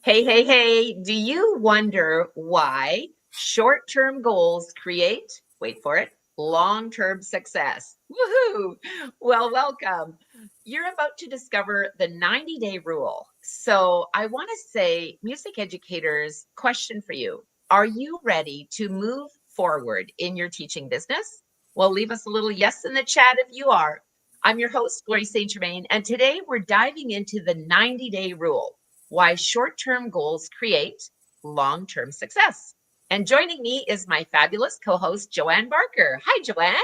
Hey, hey, hey, do you wonder why short-term goals create, wait for it, long-term success? Woohoo! Well, welcome. You're about to discover the 90-day rule. So I want to say, music educators, question for you. Are you ready to move forward in your teaching business? Well, leave us a little yes in the chat if you are. I'm your host, Glory St. Germain, and today we're diving into the 90-day rule. Why short-term goals create long-term success. And joining me is my fabulous co-host, Joanne Barker. Hi, Joanne.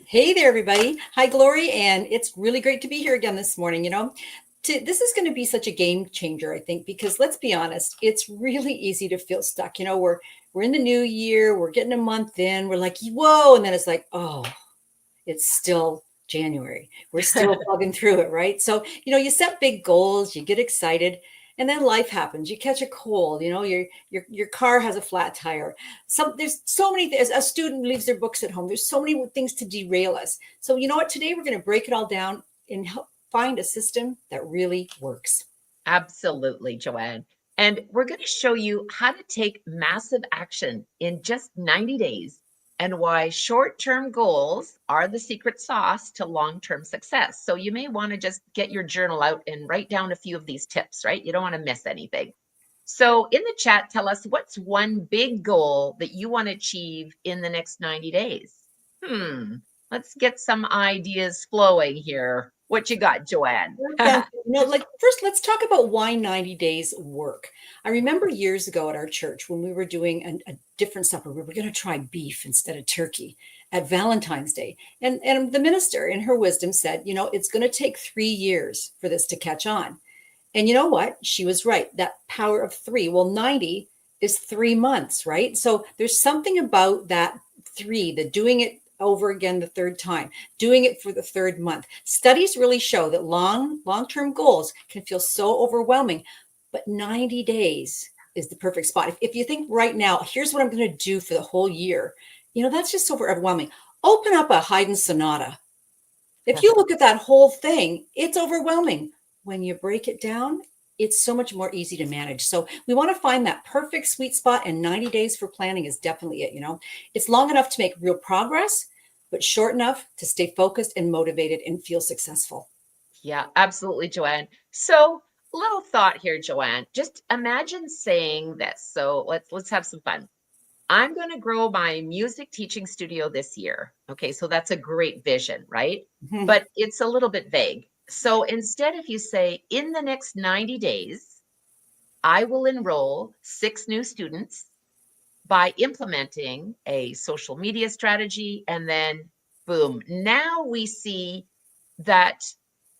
Hey there, everybody. Hi, Glory. And it's really great to be here again this morning. This is going to be such a game changer, I think, because let's be honest, it's really easy to feel stuck. We're in the new year, we're getting a month in, we're like, whoa. And then it's like, oh, it's still January. We're still plugging through it, right? So, you set big goals, you get excited, and then life happens. You catch a cold, your car has a flat tire. There's so many things. A student leaves their books at home. There's so many things to derail us. So, you know what? Today we're going to break it all down and help find a system that really works. Absolutely, Joanne. And we're going to show you how to take massive action in just 90 days and why short-term goals are the secret sauce to long-term success. So you may want to just get your journal out and write down a few of these tips, right? You don't want to miss anything. So in the chat, tell us what's one big goal that you want to achieve in the next 90 days? Let's get some ideas flowing here. What you got, Joanne? First, let's talk about why 90 days work. I remember years ago at our church when we were doing a different supper, we were going to try beef instead of turkey at Valentine's Day. And the minister, in her wisdom, said, it's going to take 3 years for this to catch on. And you know what? She was right. That power of 3. Well, 90 is 3 months, right? So there's something about that 3, the doing it over again the third time, doing it for the third month. Studies really show that long-term goals can feel so overwhelming, but 90 days is the perfect spot. If you think right now, here's what I'm going to do for the whole year, that's just so overwhelming. Open up a Haydn sonata. If you look at that whole thing, it's overwhelming. When you break it down, it's so much more easy to manage. So we want to find that perfect sweet spot, and 90 days for planning is definitely it. It's long enough to make real progress, but short enough to stay focused and motivated and feel successful. Yeah, absolutely, Joanne. So, little thought here, Joanne. Just imagine saying this. So let's have some fun. I'm going to grow my music teaching studio this year. Okay, so that's a great vision, right? Mm-hmm. But it's a little bit vague. So instead, if you say, in the next 90 days, I will enroll 6 new students by implementing a social media strategy, and then boom, now we see that,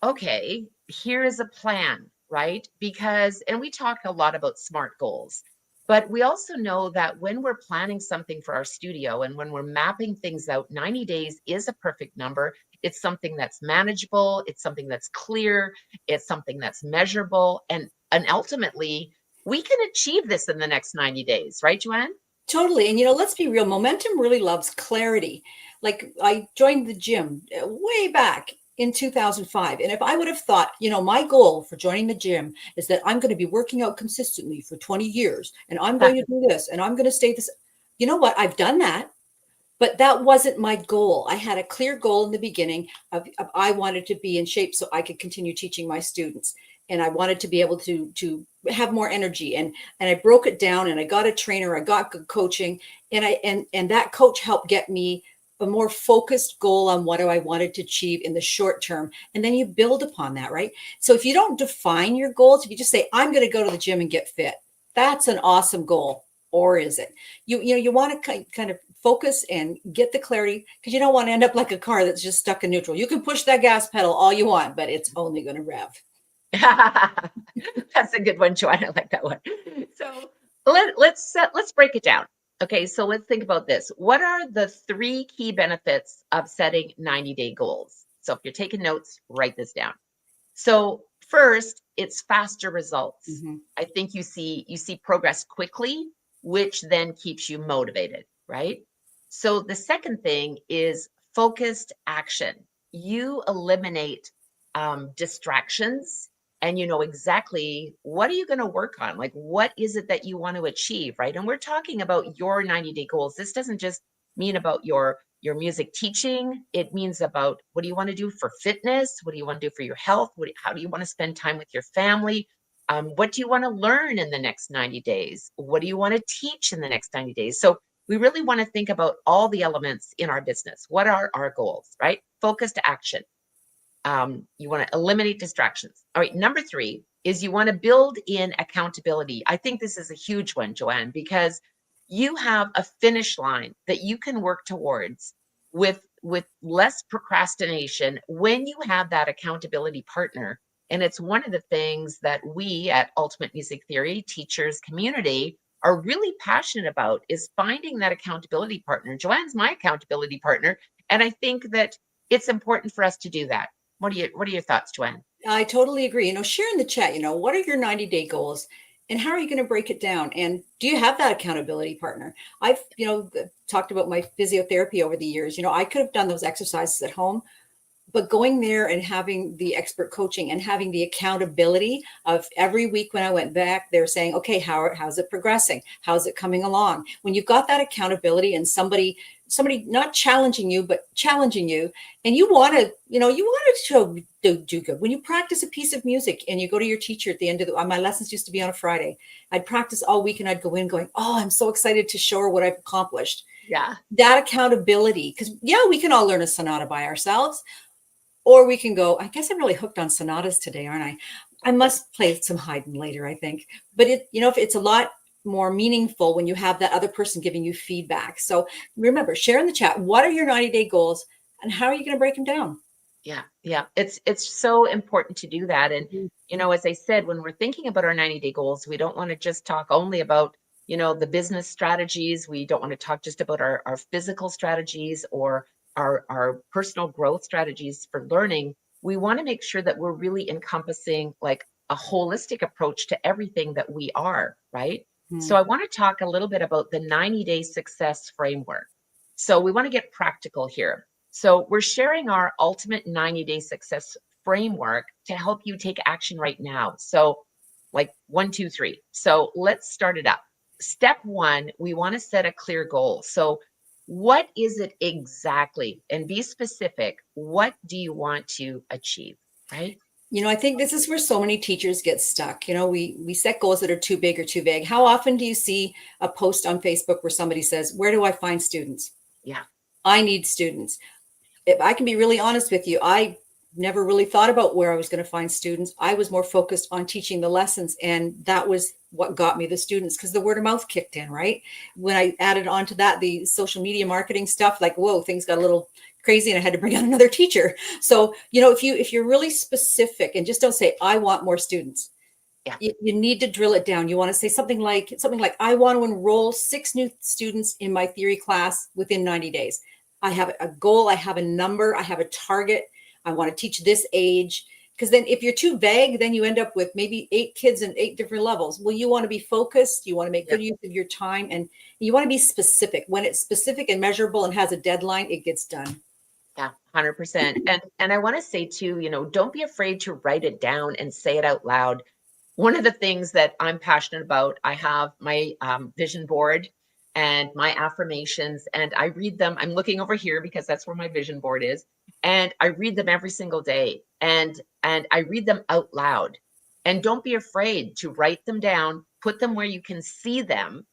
okay, here is a plan, right? Because, and we talk a lot about SMART goals, but we also know that when we're planning something for our studio and when we're mapping things out, 90 days is a perfect number. It's something that's manageable. It's something that's clear. It's something that's measurable. And ultimately, we can achieve this in the next 90 days, right, Joanne? Totally. And, let's be real. Momentum really loves clarity. Like I joined the gym way back in 2005. And if I would have thought, my goal for joining the gym is that I'm going to be working out consistently for 20 years and I'm going to do this and I'm going to stay this. You know what? I've done that. But that wasn't my goal. I had a clear goal in the beginning of I wanted to be in shape so I could continue teaching my students. And I wanted to be able to have more energy. And I broke it down and I got a trainer, I got good coaching, and that coach helped get me a more focused goal on what I wanted to achieve in the short term. And then you build upon that, right? So if you don't define your goals, if you just say, I'm going to go to the gym and get fit, that's an awesome goal. Or is it? You want to kind of focus and get the clarity, because you don't want to end up like a car that's just stuck in neutral. You can push that gas pedal all you want, but it's only going to rev. That's a good one, Joanne. I like that one. So let's break it down. Okay, so let's think about this. What are the 3 key benefits of setting 90-day goals? So if you're taking notes, write this down. So first, it's faster results. Mm-hmm. I think you see progress quickly, which then keeps you motivated, right? So the second thing is focused action. You eliminate distractions and you know exactly what are you going to work on? Like, what is it that you want to achieve, right? And we're talking about your 90-day goals. This doesn't just mean about your music teaching. It means about what do you want to do for fitness? What do you want to do for your health? How do you want to spend time with your family? What do you want to learn in the next 90 days? What do you want to teach in the next 90 days? So we really want to think about all the elements in our business. What are our goals, right? Focused action. You want to eliminate distractions. All right. Number 3 is you want to build in accountability. I think this is a huge one, Joanne, because you have a finish line that you can work towards with less procrastination when you have that accountability partner. And it's one of the things that we at Ultimate Music Theory teachers community are really passionate about, is finding that accountability partner. Joanne's my accountability partner, and I think that it's important for us to do that. What are your thoughts, Joanne? I totally agree. Share in the chat, what are your 90-day goals and how are you going to break it down? And do you have that accountability partner? I've, talked about my physiotherapy over the years. I could have done those exercises at home, but going there and having the expert coaching and having the accountability of every week when I went back, they're saying, okay, how's it progressing? How's it coming along? When you've got that accountability and somebody not challenging you, but challenging you, and you want to do good. When you practice a piece of music and you go to your teacher at the end of my lessons used to be on a Friday. I'd practice all week and I'd go in going, oh, I'm so excited to show her what I've accomplished. Yeah. That accountability, because we can all learn a sonata by ourselves. Or we can go, I guess I'm really hooked on sonatas today, aren't I? I must play some Haydn later, I think. But if it's a lot more meaningful when you have that other person giving you feedback. So remember, share in the chat, what are your 90-day goals and how are you going to break them down? Yeah. It's so important to do that. And, as I said, when we're thinking about our 90-day goals, we don't want to just talk only about, the business strategies. We don't want to talk just about our physical strategies or our personal growth strategies for learning. We want to make sure that we're really encompassing like a holistic approach to everything that we are, right? So I want to talk a little bit about the 90-day success framework. So we want to get practical here. So we're sharing our ultimate 90-day success framework to help you take action right now. So like 1, 2, 3. So let's start it up. Step 1, we want to set a clear goal. So what is it exactly? And be specific. What do you want to achieve, right? I think this is where so many teachers get stuck. We set goals that are too big or too vague. How often do you see a post on Facebook where somebody says, where do I find students? Yeah. I need students. If I can be really honest with you, I never really thought about where I was going to find students. I was more focused on teaching the lessons. And that was what got me the students, because the word of mouth kicked in, right? When I added on to that, the social media marketing stuff, like, whoa, things got a little crazy and I had to bring on another teacher. So, if you're really specific and just don't say, I want more students. Yeah. You need to drill it down. You want to say something like, I want to enroll 6 new students in my theory class within 90 days. I have a goal. I have a number. I have a target. I want to teach this age. Because then if you're too vague, then you end up with maybe 8 kids in 8 different levels. Well, you want to be focused. You want to make good use of your time. And you want to be specific. When it's specific and measurable and has a deadline, it gets done. Yeah, 100%. And I want to say too, don't be afraid to write it down and say it out loud. One of the things that I'm passionate about, I have my vision board and my affirmations, and I read them. I'm looking over here because that's where my vision board is. And I read them every single day, and I read them out loud. And don't be afraid to write them down, put them where you can see them,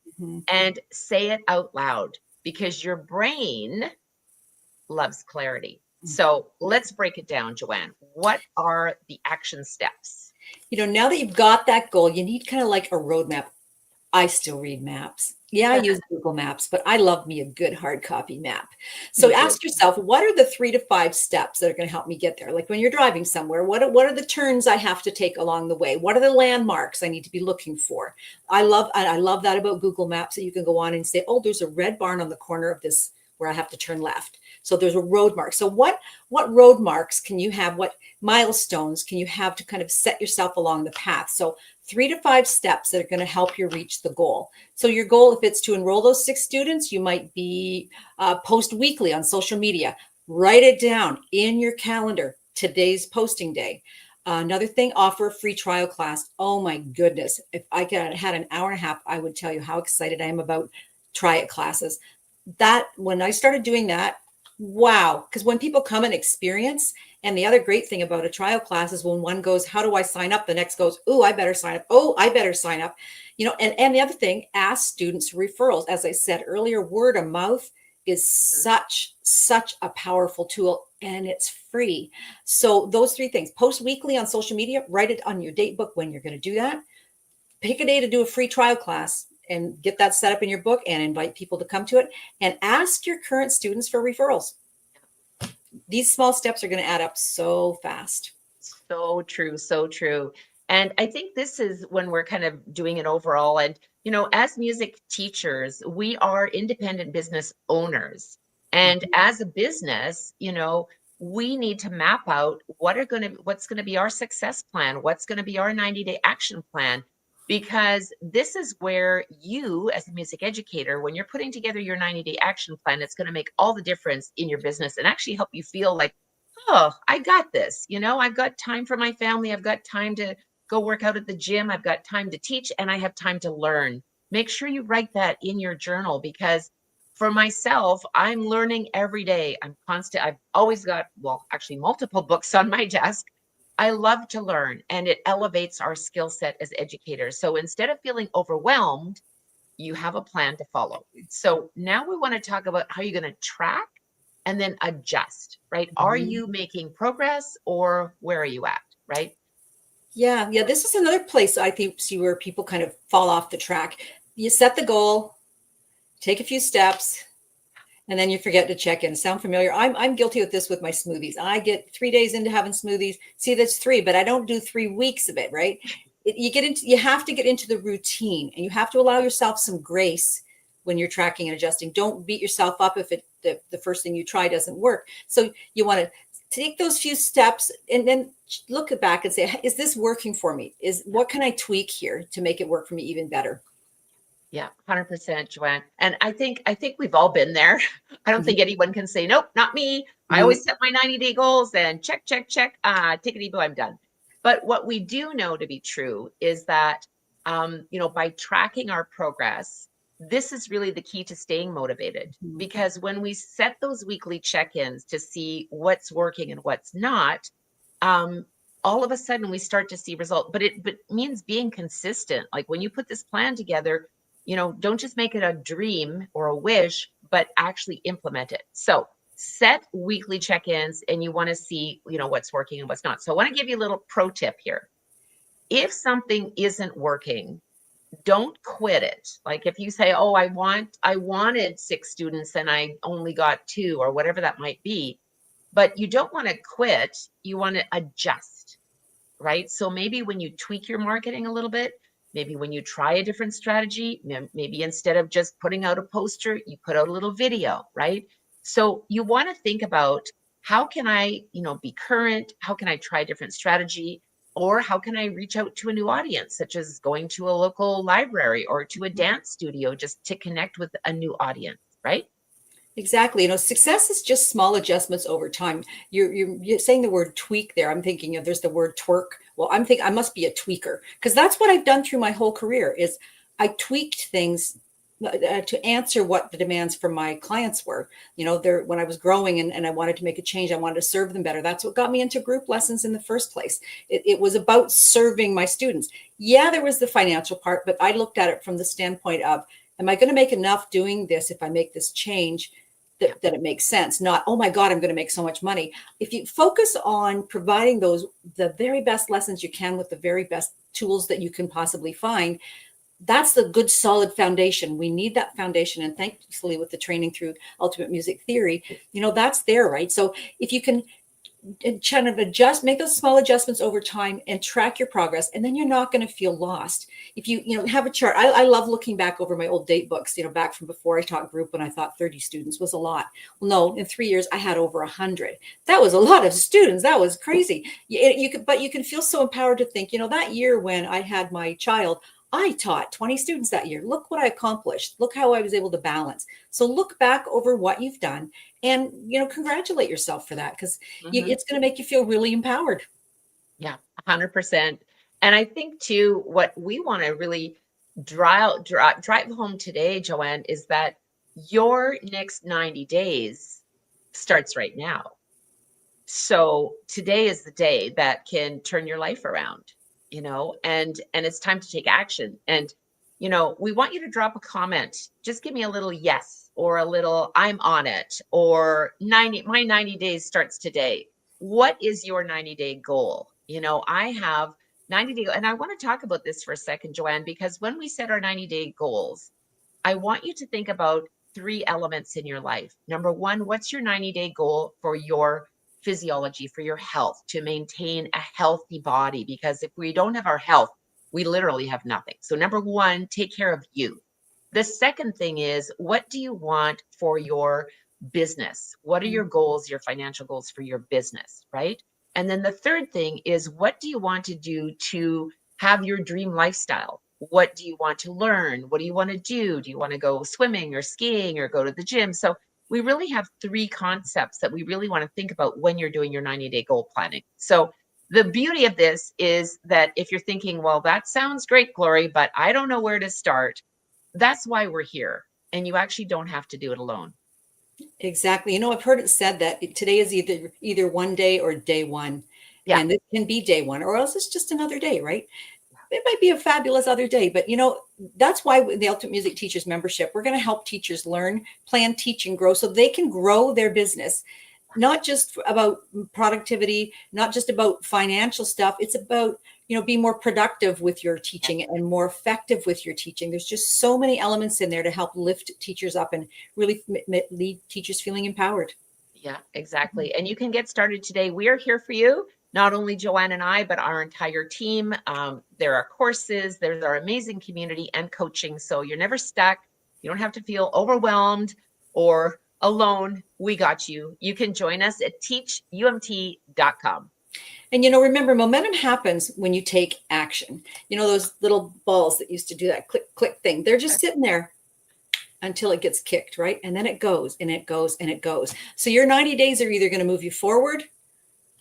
and say it out loud, because your brain loves clarity. So let's break it down, Joanne. What are the action steps? Now that you've got that goal, you need kind of like a roadmap. I still read maps. Yeah, I use Google Maps, but I love me a good hard copy map. So ask yourself, what are the 3 to 5 steps that are going to help me get there? Like when you're driving somewhere, what are the turns I have to take along the way? What are the landmarks I need to be looking for? I love that about Google Maps, that you can go on and say, oh, there's a red barn on the corner of this where I have to turn left. So there's a road mark. So what road marks can you have? What milestones can you have to kind of set yourself along the path? So 3 to 5 steps that are going to help you reach the goal. So your goal, if it's to enroll those 6 students, you might be post weekly on social media. Write it down in your calendar, today's posting day. Another thing, offer a free trial class. Oh my goodness. If I had an hour and a half, I would tell you how excited I am about try it classes. That when I started doing that, wow. Because when people come and experience, and the other great thing about a trial class is when one goes, how do I sign up? The next goes, oh, I better sign up. Oh, I better sign up. And the other thing, ask students for referrals. As I said earlier, word of mouth is such a powerful tool, and it's free. So those three things: post weekly on social media, write it on your date book when you're going to do that, pick a day to do a free trial class and get that set up in your book and invite people to come to it, and ask your current students for referrals. These small steps are going to add up so fast. So true, so true. And I think this is when we're kind of doing it overall. And, as music teachers, we are independent business owners. And as a business, we need to map out what's going to be our success plan, what's going to be our 90-day action plan, because this is where you, as a music educator, when you're putting together your 90-day action plan, it's going to make all the difference in your business and actually help you feel like, oh, I got this. I've got time for my family. I've got time to go work out at the gym. I've got time to teach, and I have time to learn. Make sure you write that in your journal, because for myself, I'm learning every day. I've always got, well, actually multiple books on my desk. I love to learn, and it elevates our skill set as educators. So instead of feeling overwhelmed, you have a plan to follow. So now we want to talk about how you're going to track and then adjust, right? Are you making progress, or where are you at, right? Yeah. This is another place I think see where people kind of fall off the track. You set the goal, take a few steps, and then you forget to check in. Sound familiar? I'm guilty with this with my smoothies. I get 3 days into having smoothies. See, that's 3, but I don't do 3 weeks of it, right? You have to get into the routine, and you have to allow yourself some grace when you're tracking and adjusting. Don't beat yourself up if the first thing you try doesn't work. So you want to take those few steps and then look back and say, is this working for me? What can I tweak here to make it work for me even better? Yeah, 100%, Joanne. And I think we've all been there. I don't think anyone can say, nope, not me. I always set my 90-day goals and check, tickety-boo, I'm done. But what we do know to be true is that, by tracking our progress, this is really the key to staying motivated. Because when we set those weekly check-ins to see what's working and what's not, all of a sudden we start to see results. But it means being consistent. Like when you put this plan together, don't just make it a dream or a wish, but actually implement it. So set weekly check-ins, and you want to see, what's working and what's not. So I want to give you a little pro tip here. If something isn't working, don't quit it. Like if you say, oh, I wanted 6 students and I only got 2, or whatever that might be, but you don't want to quit. You want to adjust, right? So maybe when you tweak your marketing a little bit, maybe when you try a different strategy, maybe instead of just putting out a poster, you put out a little video, right? So you want to think about, how can I, be current? How can I try a different strategy? Or how can I reach out to a new audience, such as going to a local library or to a dance studio, just to connect with a new audience, right? Exactly. Success is just small adjustments over time. You're saying the word tweak there. I'm thinking, there's the word twerk. Well, I'm thinking I must be a tweaker, because that's what I've done through my whole career. Is I tweaked things to answer what the demands from my clients were. When I was growing and I wanted to make a change, I wanted to serve them better. That's what got me into group lessons in the first place. It was about serving my students. Yeah, there was the financial part, but I looked at it from the standpoint of, am I going to make enough doing this if I make this change that it makes sense? Not, oh my God, I'm going to make so much money. If you focus on providing the very best lessons you can with the very best tools that you can possibly find, that's the good solid foundation. We need that foundation. And thankfully with the training through Ultimate Music Theory, that's there, right? So if you can kind of make those small adjustments over time and track your progress, and then you're not going to feel lost. If you have a chart, I love looking back over my old date books, back from before I taught group, when I thought 30 students was a lot. Well, no, in 3 years, I had over 100. That was a lot of students. That was crazy. But you can feel so empowered to think, that year when I had my child, I taught 20 students that year. Look what I accomplished. Look how I was able to balance. So look back over what you've done and, congratulate yourself for that, because it's going to make you feel really empowered. Yeah, 100%. And I think too, what we want to really drive home today, Joanne, is that your next 90 days starts right now. So today is the day that can turn your life around, and it's time to take action. And we want you to drop a comment. Just give me a little yes or a little I'm on it, or 90 days starts today. What is your 90-day goal? I have 90 day, and I want to talk about this for a second, Joanne, because when we set our 90-day goals, I want you to think about three elements in your life. Number one, what's your 90-day goal for your physiology, for your health, to maintain a healthy body? Because if we don't have our health, we literally have nothing. So, number one, take care of you. The second thing is, what do you want for your business? What are your goals, your financial goals for your business, right? And then the third thing is, what do you want to do to have your dream lifestyle? What do you want to learn? What do you want to do? Do you want to go swimming or skiing or go to the gym? So we really have three concepts that we really want to think about when you're doing your 90-day goal planning. So the beauty of this is that if you're thinking, well, that sounds great, Glory, but I don't know where to start, that's why we're here. And you actually don't have to do it alone. Exactly. I've heard it said that today is either one day or day one. Yeah. And it can be day one, or else it's just another day, right? It might be a fabulous other day, but that's why with the Ultimate Music Teachers membership, we're going to help teachers learn, plan, teach, and grow so they can grow their business. Not just about productivity, not just about financial stuff. It's about, be more productive with your teaching and more effective with your teaching. There's just so many elements in there to help lift teachers up and really leave teachers feeling empowered. Yeah, exactly. And you can get started today. We are here for you. Not only Joanne and I, but our entire team. There are courses, there's our amazing community and coaching. So you're never stuck. You don't have to feel overwhelmed or alone. We got you. You can join us at teachumt.com. And, remember, momentum happens when you take action. Those little balls that used to do that click, click thing, they're just sitting there until it gets kicked, right? And then it goes and it goes and it goes. So your 90 days are either going to move you forward,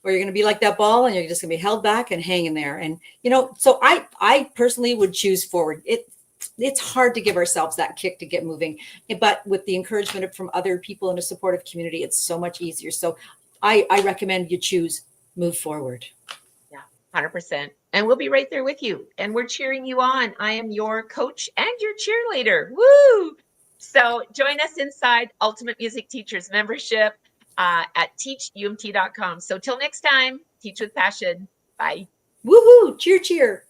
or you're going to be like that ball and you're just going to be held back and hanging there. And, so I personally would choose forward. It's hard to give ourselves that kick to get moving, but with the encouragement from other people in a supportive community, it's so much easier. So I recommend you choose move forward. Yeah, 100%. And we'll be right there with you. And we're cheering you on. I am your coach and your cheerleader. Woo! So join us inside Ultimate Music Teachers membership at teachumt.com. So till next time, teach with passion. Bye. Woohoo! Cheer, cheer.